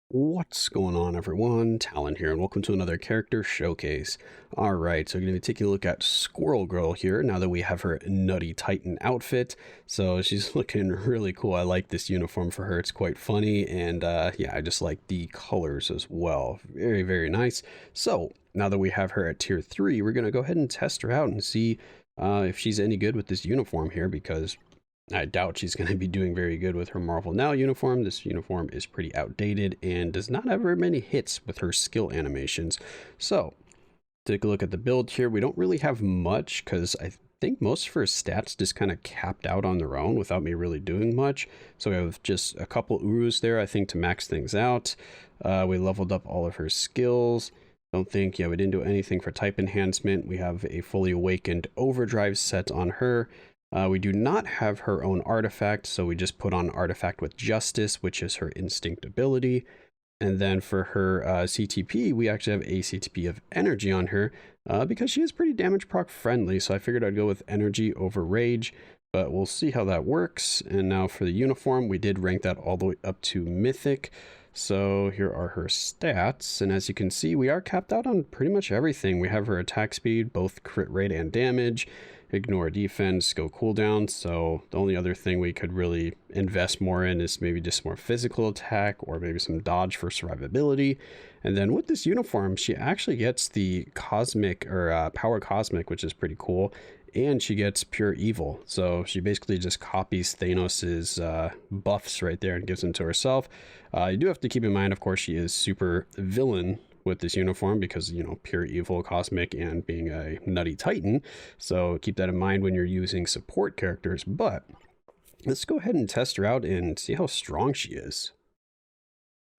What's going on, everyone? Talen here, and welcome to another character showcase. Alright, so we're going to be taking a look at Squirrel Girl here, now that we have her Nutty Titan outfit. So she's looking really cool. I like this uniform for her. It's quite funny, and yeah, I just like the colors as well. Very, very nice. So, now that we have her at tier 3, we're going to go ahead and test her out and see if she's any good with this uniform here, because I doubt she's going to be doing very good with her Marvel Now uniform. This uniform is pretty outdated and does not have very many hits with her skill animations. So, take a look at the build here. We don't really have much because I think most of her stats just kind of capped out on their own without me really doing much. So we have just a couple Urus there, I think, to max things out. We leveled up all of her skills. Don't think, yeah, we didn't do anything for type enhancement. We have a fully awakened overdrive set on her. We do not have her own artifact, so we just put on artifact with justice, which is her instinct ability. And then for her CTP, we actually have a CTP of energy on her because she is pretty damage proc friendly. So I figured I'd go with energy over rage, but we'll see how that works. And now for the uniform, we did rank that all the way up to mythic. So here are her stats. And as you can see, we are capped out on pretty much everything. We have her attack speed, both crit rate and damage. Ignore defense, go cooldown. So the only other thing we could really invest more in is maybe just more physical attack or maybe some dodge for survivability. And then with this uniform, she actually gets the cosmic or power cosmic, which is pretty cool. And she gets pure evil. So she basically just copies Thanos's buffs right there and gives them to herself. You do have to keep in mind, of course, she is super villain with this uniform because, you know, pure evil, cosmic, and being a Nutty Titan. So keep that in mind when you're using support characters. But let's go ahead and test her out and see how strong she is.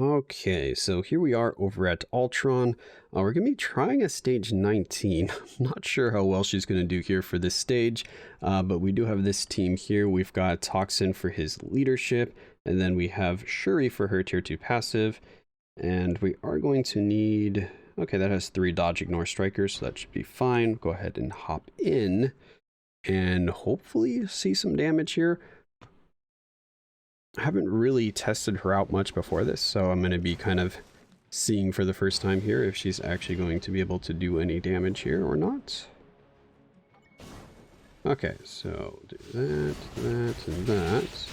Okay, so here we are over at Ultron. We're going to be trying a stage 19. I'm not sure how well she's going to do here for this stage, but we do have this team here. We've got Toxin for his leadership, and then we have Shuri for her tier 2 passive. And we are going to need, okay, that has 3 dodge ignore strikers, so that should be fine. Go ahead and hop in and hopefully see some damage here. I haven't really tested her out much before this, so I'm going to be kind of seeing for the first time here if she's actually going to be able to do any damage here or not. Okay, so do that, that, and that.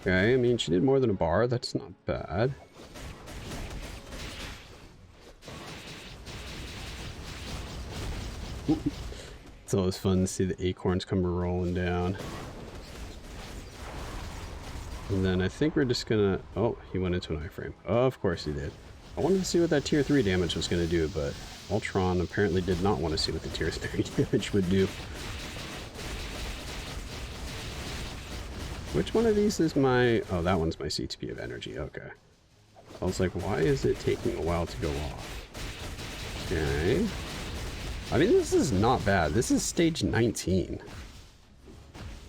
Okay, I mean, she did more than a bar. That's not bad. It's always fun to see the acorns come rolling down. And then I think we're just gonna... Oh, he went into an iframe. Oh, of course he did. I wanted to see what that tier 3 damage was going to do, but Ultron apparently did not want to see what the tier 3 damage would do. Which one of these is my... Oh, that one's my CTP of energy. Okay. I was like, why is it taking a while to go off? Okay. I mean, this is not bad. This is stage 19.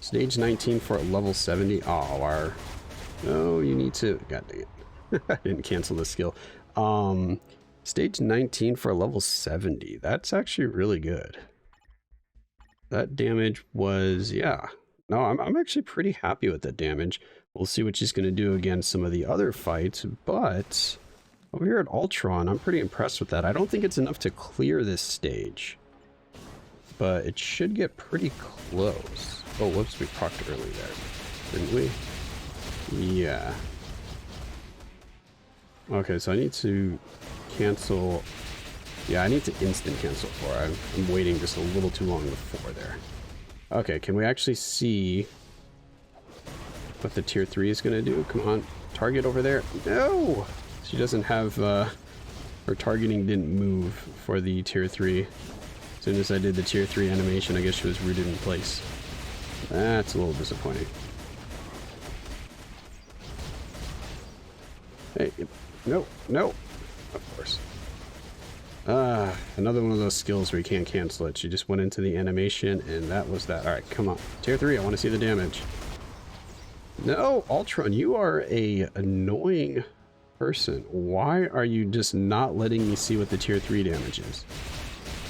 Stage 19 for a level 70. Oh, our... Oh, you need to... God dang it. I didn't cancel the skill. Stage 19 for a level 70. That's actually really good. That damage was... Yeah. No, I'm actually pretty happy with that damage. We'll see what she's going to do against some of the other fights, but over here at Ultron, I'm pretty impressed with that. I don't think it's enough to clear this stage, but it should get pretty close. Oh, whoops, we procced early there, didn't we? Yeah. Okay, so I need to cancel... Yeah, I need to instant cancel 4. I'm waiting just a little too long with 4 there. Okay, can we actually see what the tier 3 is going to do? Come on, target over there. No! She doesn't have, her targeting didn't move for the tier 3. As soon as I did the tier 3 animation, I guess she was rooted in place. That's a little disappointing. Hey, no, no, of course. Another one of those skills where you can't cancel it. She just went into the animation and that was that. Alright, come on. Tier 3, I want to see the damage. No, Ultron, you are a annoying person. Why are you just not letting me see what the tier 3 damage is?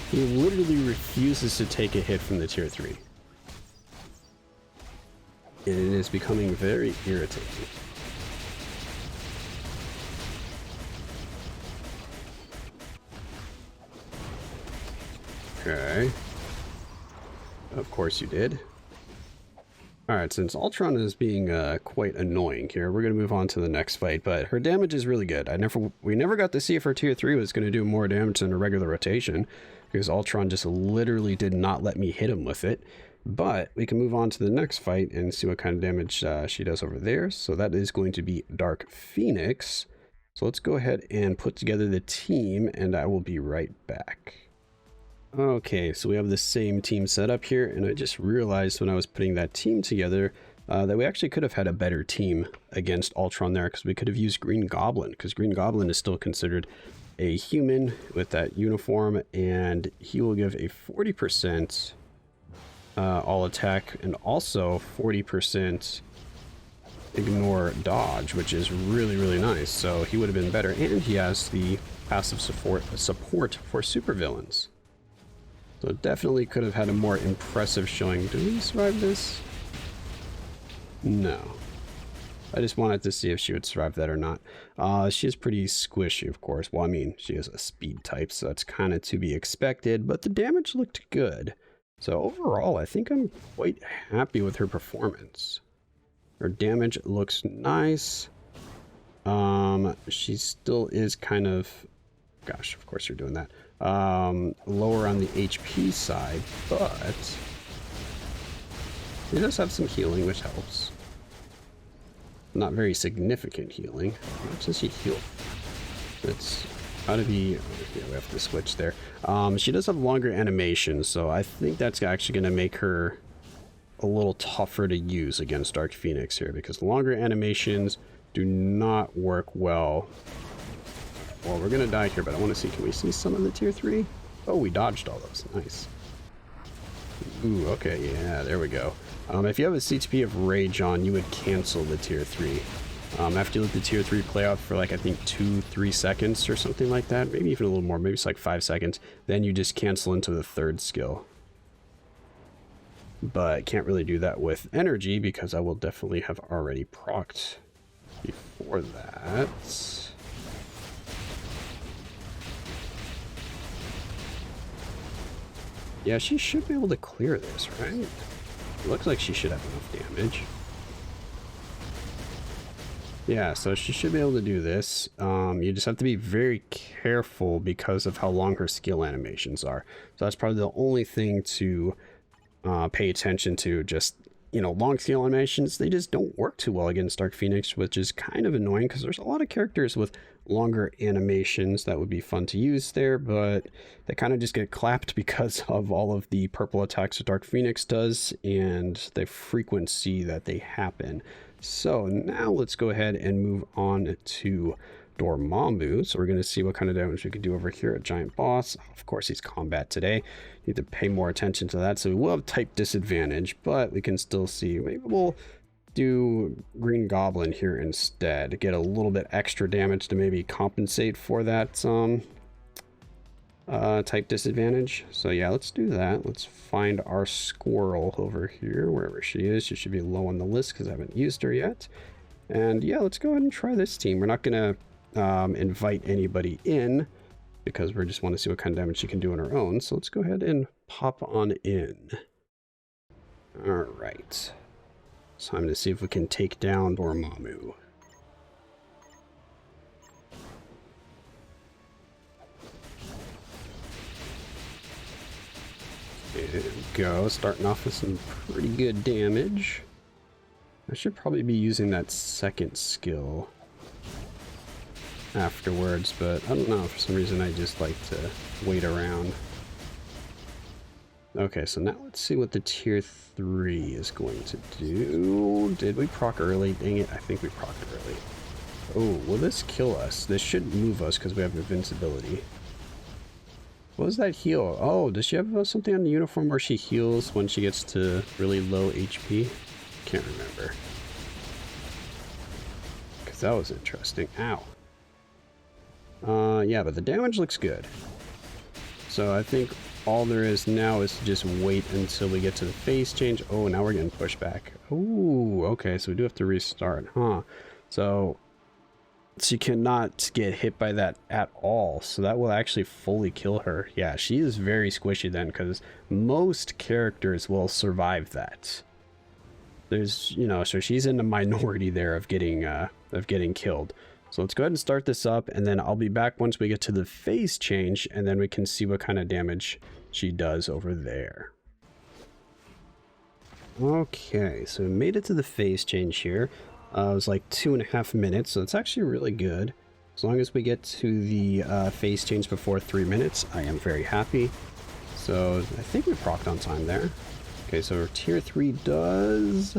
He literally refuses to take a hit from the tier 3. And it is becoming very irritating. Okay. Of course you did. Alright, since Ultron is being quite annoying here, we're going to move on to the next fight, but her damage is really good. We never got to see if her tier 3 was going to do more damage than a regular rotation, because Ultron just literally did not let me hit him with it. But we can move on to the next fight and see what kind of damage she does over there. So that is going to be Dark Phoenix. So let's go ahead and put together the team, and I will be right back. Okay, so we have the same team set up here, and I just realized when I was putting that team together that we actually could have had a better team against Ultron there, because we could have used Green Goblin, because Green Goblin is still considered a human with that uniform, and he will give a 40% all attack and also 40% ignore dodge, which is really, really nice. So he would have been better, and he has the passive support for supervillains. So definitely could have had a more impressive showing. Did we survive this? No. I just wanted to see if she would survive that or not. She is pretty squishy, of course. Well, I mean, she is a speed type, so that's kind of to be expected, but the damage looked good. So overall, I think I'm quite happy with her performance. Her damage looks nice. She still is kind of... Gosh, of course you're doing that. Lower on the HP side, but she does have some healing, which helps. Not very significant healing. How much does she heal? It's gotta be... Yeah, we have to switch there. She does have longer animations, so I think that's actually going to make her a little tougher to use against Dark Phoenix here, because longer animations do not work well. Well, we're going to die here, but I want to see, can we see some of the tier 3? Oh, we dodged all those. Nice. Ooh, okay, yeah, there we go. If you have a CTP of Rage on, you would cancel the tier 3. After you let the tier 3 play out for like, I think 2-3 seconds or something like that, maybe even a little more, maybe it's like 5 seconds, then you just cancel into the third skill. But can't really do that with energy, because I will definitely have already procced before that. Yeah, she should be able to clear this, right? It looks like she should have enough damage. Yeah, so she should be able to do this. You just have to be very careful because of how long her skill animations are. So that's probably the only thing to pay attention to. Just, you know, long skill animations, they just don't work too well against Dark Phoenix, which is kind of annoying because there's a lot of characters with longer animations that would be fun to use there, but they kind of just get clapped because of all of the purple attacks that Dark Phoenix does and the frequency that they happen. So now let's go ahead and move on to Dormammu. So we're going to see what kind of damage we can do over here at Giant Boss. Of course, he's combat today. Need to pay more attention to that. So we will have type disadvantage, but we can still see. Maybe we'll do Green Goblin here instead to get a little bit extra damage to maybe compensate for that type disadvantage. So yeah, let's do that. Let's find our Squirrel over here, wherever she is. She should be low on the list because I haven't used her yet. And yeah, let's go ahead and try this team. We're not going to invite anybody in because we just want to see what kind of damage she can do on her own. So let's go ahead and pop on in. All right. Time to see if we can take down Dormammu. There we go, starting off with some pretty good damage. I should probably be using that second skill afterwards, but I don't know, for some reason I just like to wait around. Okay, so now let's see what the tier 3 is going to do. Did we proc early? Dang it, I think we procced early. Oh, will this kill us? This should move us because we have invincibility. What was that heal? Oh, does she have something on the uniform where she heals when she gets to really low HP? Can't remember. Because that was interesting. Ow. Yeah, but the damage looks good. So I think all there is now is to just wait until we get to the phase change. Oh, now we're getting pushed back. Oh, okay, so we do have to restart, huh? So she cannot get hit by that at all, so that will actually fully kill her. Yeah, she is very squishy then, because most characters will survive that. There's, you know, so she's in the minority there of getting killed. So let's go ahead and start this up, and then I'll be back once we get to the phase change, and then we can see what kind of damage she does over there. Okay, so we made it to the phase change here. It was like 2.5 minutes, so it's actually really good. As long as we get to the phase change before 3 minutes, I am very happy. So I think we procced on time there. Okay, so our tier 3 does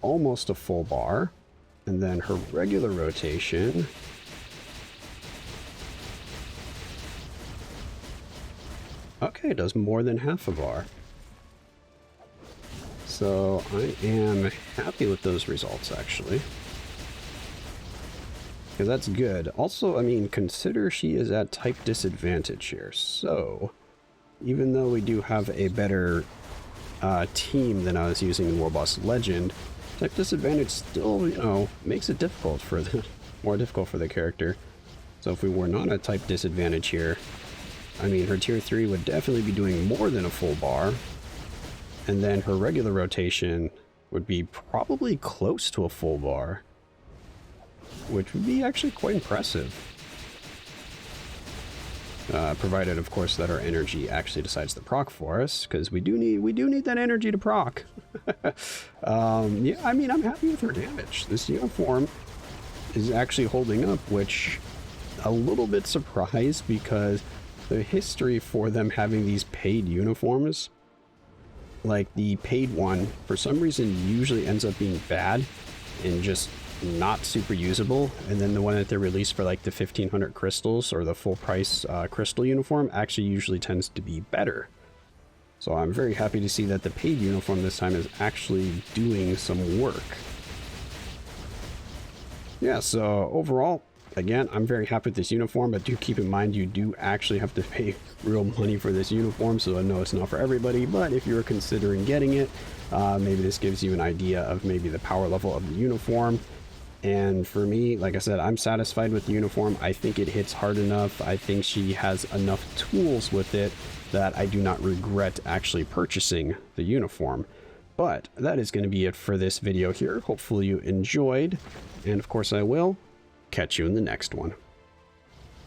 almost a full bar. And then her regular rotation. Okay, does more than half a bar. So I am happy with those results, actually. Because that's good. Also, I mean, consider she is at type disadvantage here. So, even though we do have a better team than I was using in Warboss Legend, type disadvantage still, you know, makes it difficult for the more difficult for the character. So if we were not at type disadvantage here, I mean, her tier 3 would definitely be doing more than a full bar, and then her regular rotation would be probably close to a full bar, which would be actually quite impressive. Provided, of course, that our energy actually decides to proc for us, because we do need that energy to proc. Yeah, I mean, I'm happy with her damage. This uniform is actually holding up, which a little bit surprised, because the history for them having these paid uniforms, like the paid one, for some reason usually ends up being bad and just not super usable, and then the one that they release for like the 1500 crystals or the full price crystal uniform actually usually tends to be better. So I'm very happy to see that the paid uniform this time is actually doing some work. Yeah, so overall, again, I'm very happy with this uniform, but do keep in mind you do actually have to pay real money for this uniform, so I know it's not for everybody, but if you're considering getting it, maybe this gives you an idea of maybe the power level of the uniform. And for me, like I said, I'm satisfied with the uniform. I think it hits hard enough. I think she has enough tools with it that I do not regret actually purchasing the uniform. But that is going to be it for this video here. Hopefully you enjoyed, and of course I will catch you in the next one.